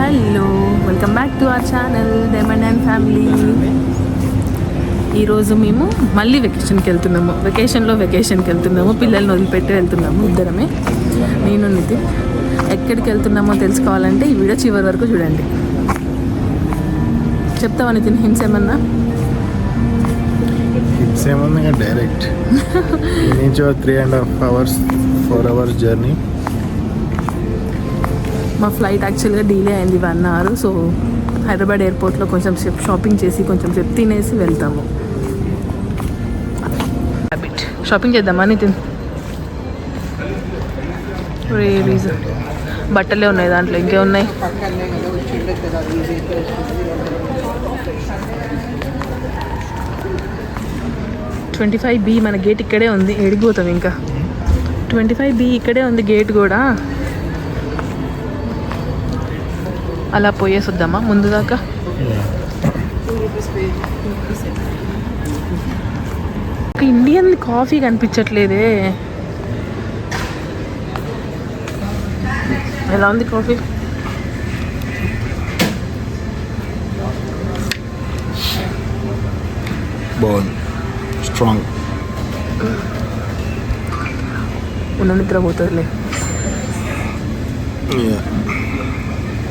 Hello, welcome back to our channel diamond and family. ఈరోజు మేము మళ్ళీ వెకేషన్కి వెళ్తున్నాము. పిల్లల్ని వదిలిపెట్టి వెళ్తున్నాము ఇద్దరమే, నేను నితిన్. ఎక్కడికి వెళ్తున్నామో తెలుసుకోవాలంటే ఈ వీడియో చివరి వరకు చూడండి. చెప్తావా నితిన్, హింట్స్ ఏమన్నా? Direct 3.5 hours 4 hours journey. మా ఫ్లైట్ యాక్చువల్గా డిలే అయింది 1 hour. సో హైదరాబాద్ ఎయిర్పోర్ట్లో కొంచెం సేపు షాపింగ్ చేసి కొంచెం సేపు తినేసి వెళ్తాము. షాపింగ్ చేద్దామా నితిన్? బట్టలే ఉన్నాయి దాంట్లో, ఇంకే ఉన్నాయి. $25B మన గేట్ ఇక్కడే ఉంది. ఎడిగిపోతాం ఇంకా. 25B ఇక్కడే ఉంది గేట్ కూడా. అలా పోయేసి వద్దామా ముందు దాకా? ఇండియన్ కాఫీ కనిపించట్లేదే. ఎలా ఉంది కాఫీ? బాగుంది, స్ట్రాంగ్. ఉన్న నిద్ర పోతుందిలే.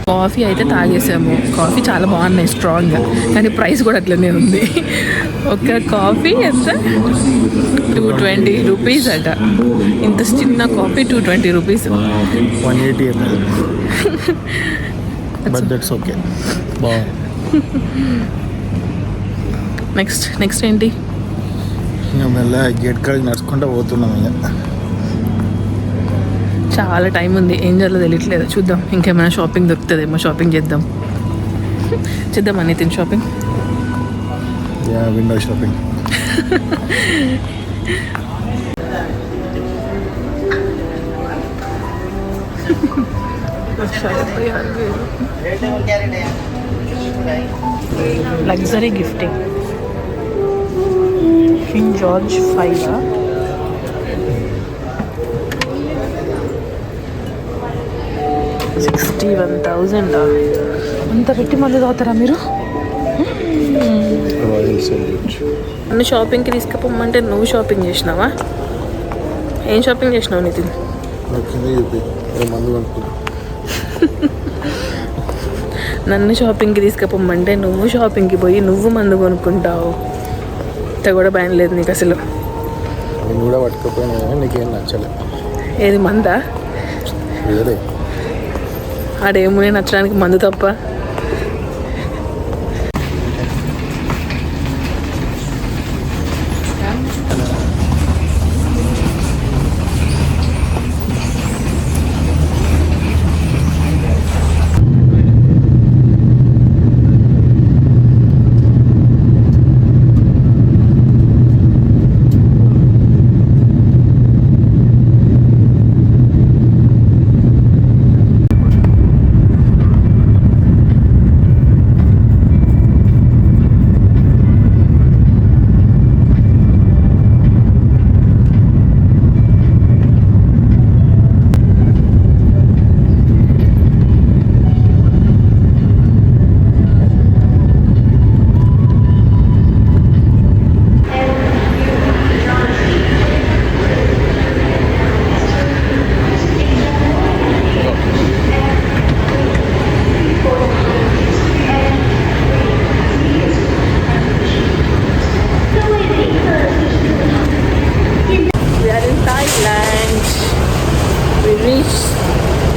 కాఫీ అయితే తాగేసాము. కాఫీ చాలా బాగున్నాయి, స్ట్రాంగ్గా. కానీ ప్రైస్ కూడా అట్లనే ఉంది. ఒక కాఫీ ఎంత? 220 రూపీస్ అట. ఇంత చిన్న coffee 220 rupees. 180 ml. But that's okay. బాగుంది. నెక్స్ట్ ఏంటి? ఇంకా మళ్ళీ గేట్ కాడికి నడుచుకుంటూ పోతున్నాం. ఇక చాలా టైం ఉంది, ఏం చేయాలో తెలియట్లేదు. చూద్దాం, ఇంకేమైనా షాపింగ్ దొరుకుతుందేమో. షాపింగ్ చేద్దాం Nitin. Shopping window shopping. Luxury gifting. జార్జ్ 5 61,000. అంత పెట్టి మళ్ళీ తాగుతారా మీరు? నన్ను షాపింగ్కి తీసుకుపోమంటే నువ్వు షాపింగ్ చేసినావా? ఏం షాపింగ్ చేసినావు నితిన్? నన్ను షాపింగ్కి తీసుకుపోమంటే నువ్వు షాపింగ్కి పోయి నువ్వు మందు కొనుక్కుంటావు. ఇంత కూడా భయం లేదు నీకు అసలు. కూడా పట్టుకపోయినా నీకేం నచ్చలేదు. ఏది మందా? ఆడేమో నచ్చడానికి మందు తప్ప.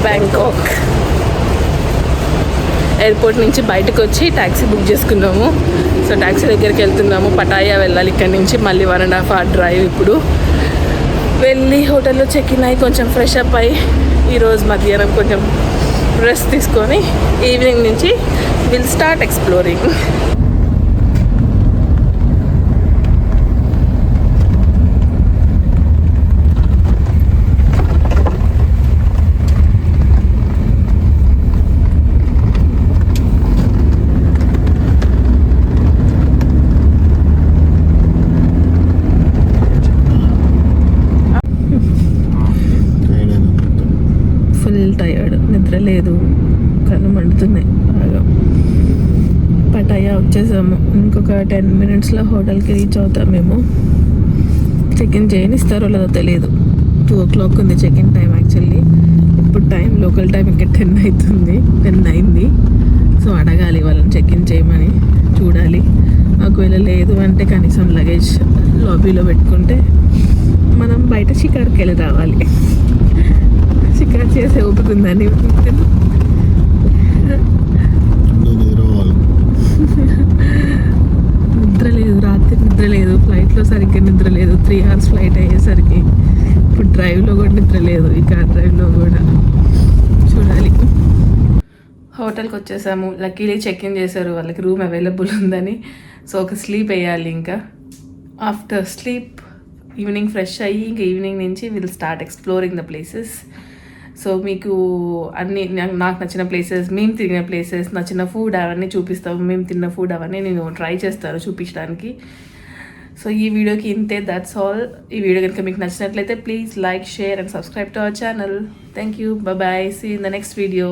బ్యాంకాక్ ఎయిర్పోర్ట్ నుంచి బయటకు వచ్చి ట్యాక్సీ బుక్ చేసుకున్నాము. సో ట్యాక్సీ దగ్గరికి వెళ్తున్నాము. పటాయా వెళ్ళాలి ఇక్కడ నుంచి. మళ్ళీ 1.5 hour డ్రైవ్. ఇప్పుడు వెళ్ళి హోటల్లో చెక్ ఇన్ అయ్యి కొంచెం ఫ్రెష్ అప్ అయ్యి ఈరోజు మధ్యాహ్నం కొంచెం రెస్ట్ తీసుకొని ఈవినింగ్ నుంచి will start exploring. Full tired, నిద్ర లేదు, కళ్ళు మండుతున్నాయి బాగా. పటాయా వచ్చేసాము. ఇంకొక 10 minutesలో హోటల్కి రీచ్ అవుతాం మేము. చెక్ ఇన్ చేయనిస్తారో లేదో తెలియదు. 2 o'clock ఉంది చెక్ ఇన్ టైం యాక్చువల్లీ. ఇప్పుడు టైం లోకల్ టైం ఇక్కడ 10 అవుతుంది, 10 అయింది. సో అడగాలి వాళ్ళని చెక్ ఇన్ చేయమని, చూడాలి. ఒకవేళ లేదు అంటే కనీసం లగేజ్ లాబీలో పెట్టుకుంటే మనం బయట షికార్కి వెళ్ళి రావాలి. షికార్ చేసే ఓపిక ఉందని నిద్ర లేదు, రాత్రి నిద్ర లేదు, ఫ్లైట్లో సరిగ్గా నిద్ర లేదు. 3 hours ఫ్లైట్ అయ్యేసరికి ఇప్పుడు డ్రైవ్లో కూడా నిద్ర లేదు, ఈ కార్ డ్రైవ్లో కూడా. చూడాలి. హోటల్కి వచ్చేసాము. లక్కీలీ చెక్ ఇన్ చేశారు, వాళ్ళకి రూమ్ అవైలబుల్ ఉందని. సో ఒక స్లీప్ వేయాలి. ఇంకా ఆఫ్టర్ స్లీప్ ఈవినింగ్ ఫ్రెష్ అయ్యి ఇంకా ఈవినింగ్ నుంచి will start exploring the places. So మీకు అన్నీ నాకు నచ్చిన ప్లేసెస్, మేము తిరిగిన ప్లేసెస్, నచ్చిన ఫుడ్ అవన్నీ చూపిస్తాము. మేము తిన్న ఫుడ్ అవన్నీ నేను ట్రై చేస్తాను చూపించడానికి. సో ఈ వీడియోకి ఇంతే, దట్స్ ఆల్. ఈ వీడియో కనుక మీకు నచ్చినట్లయితే please like, share and subscribe to our channel. Thank you, bye, see in the next video.